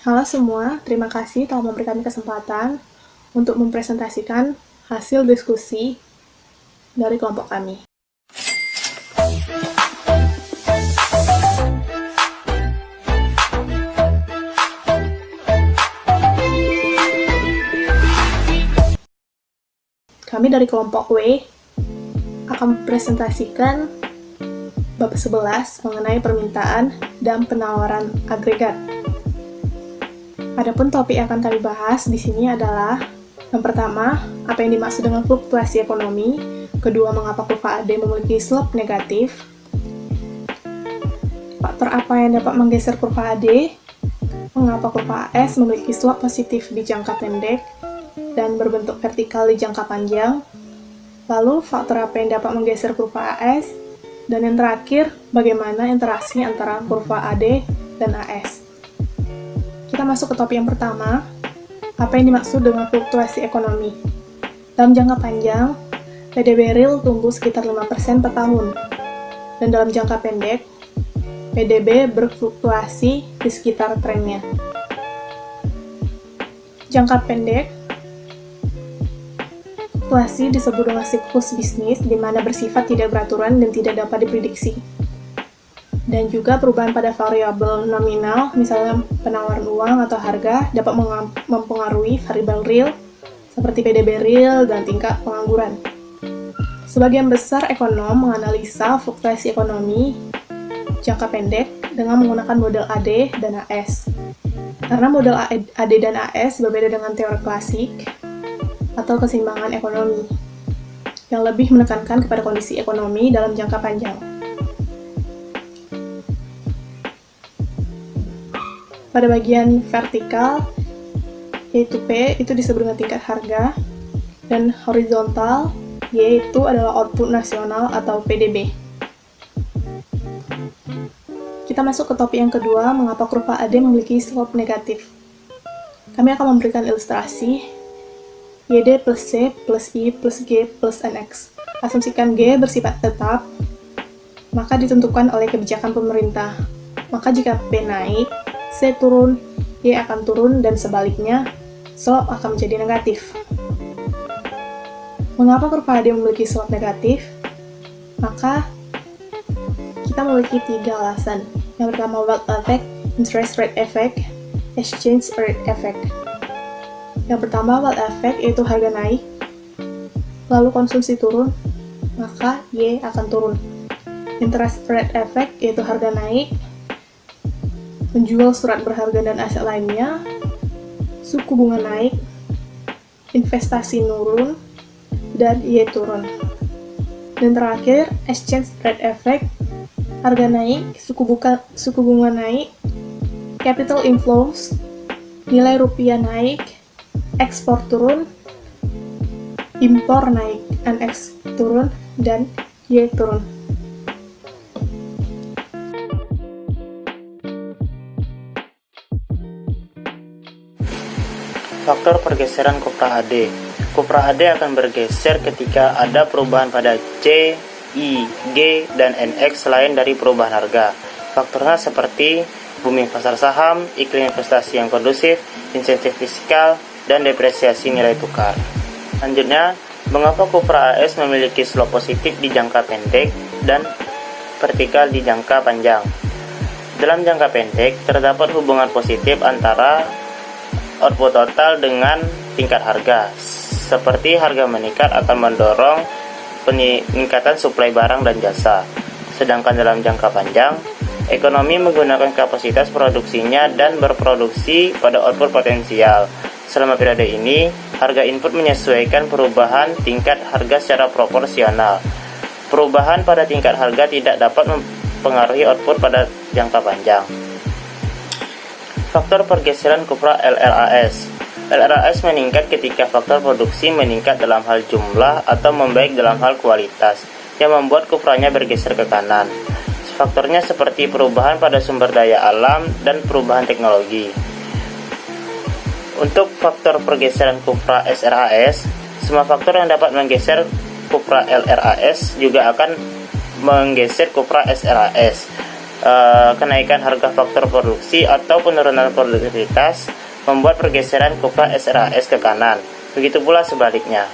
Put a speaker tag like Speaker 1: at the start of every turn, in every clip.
Speaker 1: Halo semua, terima kasih telah memberi kami kesempatan untuk mempresentasikan hasil diskusi dari kelompok kami. Kami dari kelompok W akan mempresentasikan bab 11 mengenai permintaan dan penawaran agregat. Adapun topik yang akan kami bahas di sini adalah yang pertama, apa yang dimaksud dengan fluktuasi ekonomi, kedua, mengapa kurva AD memiliki slope negatif, faktor apa yang dapat menggeser kurva AD, mengapa kurva AS memiliki slope positif di jangka pendek dan berbentuk vertikal di jangka panjang, lalu faktor apa yang dapat menggeser kurva AS, dan yang terakhir, bagaimana interaksi antara kurva AD dan AS. Kita masuk ke topik yang pertama, apa yang dimaksud dengan fluktuasi ekonomi. Dalam jangka panjang, PDB real tumbuh sekitar 5% per tahun, dan dalam jangka pendek, PDB berfluktuasi di sekitar trennya. Jangka pendek, fluktuasi disebut dengan siklus bisnis, di mana bersifat tidak beraturan dan tidak dapat diprediksi. Dan juga perubahan pada variabel nominal, misalnya penawaran uang atau harga, dapat mempengaruhi variabel real, seperti PDB real dan tingkat pengangguran. Sebagian besar ekonom menganalisa fluktuasi ekonomi jangka pendek dengan menggunakan model AD dan AS. Karena model AD dan AS berbeda dengan teori klasik atau keseimbangan ekonomi, yang lebih menekankan kepada kondisi ekonomi dalam jangka panjang. Pada bagian vertikal, yaitu P, itu disebut dengan tingkat harga, dan horizontal, Y, itu adalah output nasional atau PDB. Kita masuk ke topik yang kedua, mengapa kurva AD memiliki slope negatif. Kami akan memberikan ilustrasi, YD plus C plus I plus G plus NX. Asumsikan G bersifat tetap, maka ditentukan oleh kebijakan pemerintah. Maka jika P naik, C turun, Y akan turun, dan sebaliknya, slope akan menjadi negatif. Mengapa kurva AD memiliki slope negatif? Maka, kita memiliki 3 alasan. Yang pertama, wealth effect, interest rate effect, exchange rate effect. Yang pertama, wealth effect, yaitu harga naik, lalu konsumsi turun, maka Y akan turun. Interest rate effect, yaitu harga naik, menjual surat berharga dan aset lainnya, suku bunga naik, investasi nurun, dan Y turun. Dan terakhir, exchange rate effect, harga naik, suku bunga naik, capital inflows, nilai rupiah naik, ekspor turun, impor naik, NX turun, dan Y turun.
Speaker 2: Faktor pergeseran kurva AD. Kurva AD akan bergeser ketika ada perubahan pada C, I, G, dan NX selain dari perubahan harga. Faktornya seperti booming pasar saham, iklim investasi yang kondusif, insentif fiskal, dan depresiasi nilai tukar. Selanjutnya, mengapa kurva AS memiliki slope positif di jangka pendek dan vertikal di jangka panjang? Dalam jangka pendek, terdapat hubungan positif antara output total dengan tingkat harga. Seperti harga meningkat akan mendorong peningkatan suplai barang dan jasa. Sedangkan dalam jangka panjang, ekonomi menggunakan kapasitas produksinya dan berproduksi pada output potensial. Selama periode ini, harga input menyesuaikan perubahan tingkat harga secara proporsional. Perubahan pada tingkat harga tidak dapat mempengaruhi output pada jangka panjang. Faktor pergeseran kurva LRAS. LRAS meningkat ketika faktor produksi meningkat dalam hal jumlah atau membaik dalam hal kualitas, yang membuat kurvanya bergeser ke kanan. Faktornya seperti perubahan pada sumber daya alam dan perubahan teknologi. Untuk faktor pergeseran kurva SRAS, semua faktor yang dapat menggeser kurva LRAS juga akan menggeser kurva SRAS. kenaikan harga faktor produksi atau penurunan produktivitas membuat pergeseran kurva SRAS ke kanan. Begitu pula sebaliknya.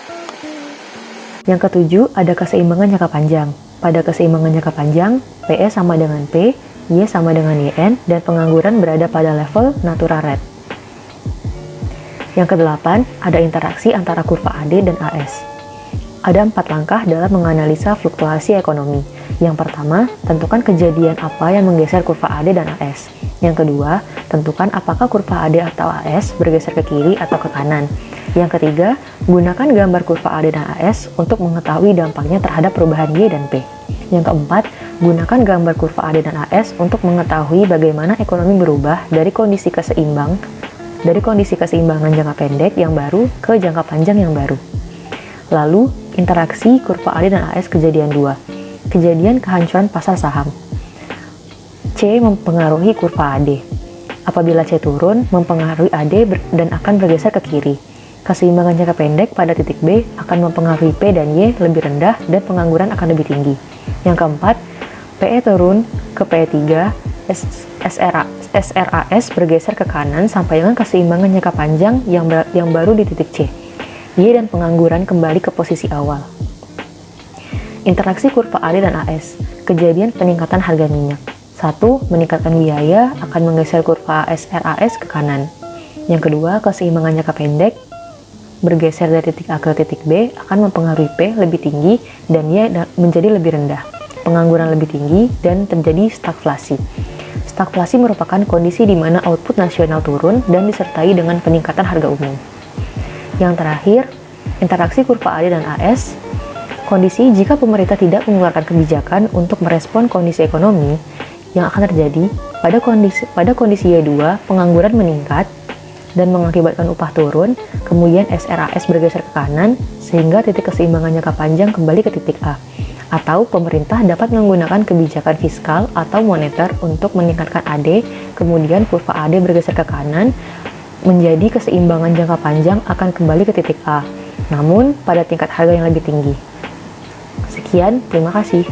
Speaker 3: Yang ketujuh, ada keseimbangan jangka panjang. Pada keseimbangan jangka panjang, PE sama dengan P, Y sama dengan YN, dan pengangguran berada pada level natural rate. Yang kedelapan, ada interaksi antara kurva AD dan AS. Ada 4 langkah dalam menganalisa fluktuasi ekonomi. Yang pertama, tentukan kejadian apa yang menggeser kurva AD dan AS. Yang kedua, tentukan apakah kurva AD atau AS bergeser ke kiri atau ke kanan. Yang ketiga, gunakan gambar kurva AD dan AS untuk mengetahui dampaknya terhadap perubahan Y dan P. Yang keempat, gunakan gambar kurva AD dan AS untuk mengetahui bagaimana ekonomi berubah dari kondisi keseimbangan jangka pendek yang baru ke jangka panjang yang baru. Lalu, interaksi kurva AD dan AS kejadian 2. Kejadian kehancuran pasar saham. C mempengaruhi kurva AD. Apabila C turun, mempengaruhi AD dan akan bergeser ke kiri. Keseimbangan jangka pendek pada titik B akan mempengaruhi P dan Y lebih rendah dan pengangguran akan lebih tinggi. Yang keempat, PE turun ke PE3, SRAS bergeser ke kanan sampai dengan keseimbangan jangka panjang yang baru di titik C. Y dan pengangguran kembali ke posisi awal. Interaksi kurva AD dan AS. Kejadian peningkatan harga minyak. 1. Meningkatkan biaya akan menggeser kurva SRAS ke kanan. Yang kedua, keseimbangan jangka pendek bergeser dari titik A ke titik B akan mempengaruhi P lebih tinggi dan Y menjadi lebih rendah. Pengangguran lebih tinggi dan terjadi stagflasi. Stagflasi merupakan kondisi di mana output nasional turun dan disertai dengan peningkatan harga umum. Yang terakhir, interaksi kurva AD dan AS. Kondisi jika pemerintah tidak mengeluarkan kebijakan untuk merespon kondisi ekonomi yang akan terjadi pada kondisi Y2, pengangguran meningkat dan mengakibatkan upah turun, kemudian SRAS bergeser ke kanan sehingga titik keseimbangan jangka panjang kembali ke titik A. Atau pemerintah dapat menggunakan kebijakan fiskal atau moneter untuk meningkatkan AD, kemudian kurva AD bergeser ke kanan, menjadi keseimbangan jangka panjang akan kembali ke titik A, namun pada tingkat harga yang lebih tinggi. Sekian, terima kasih.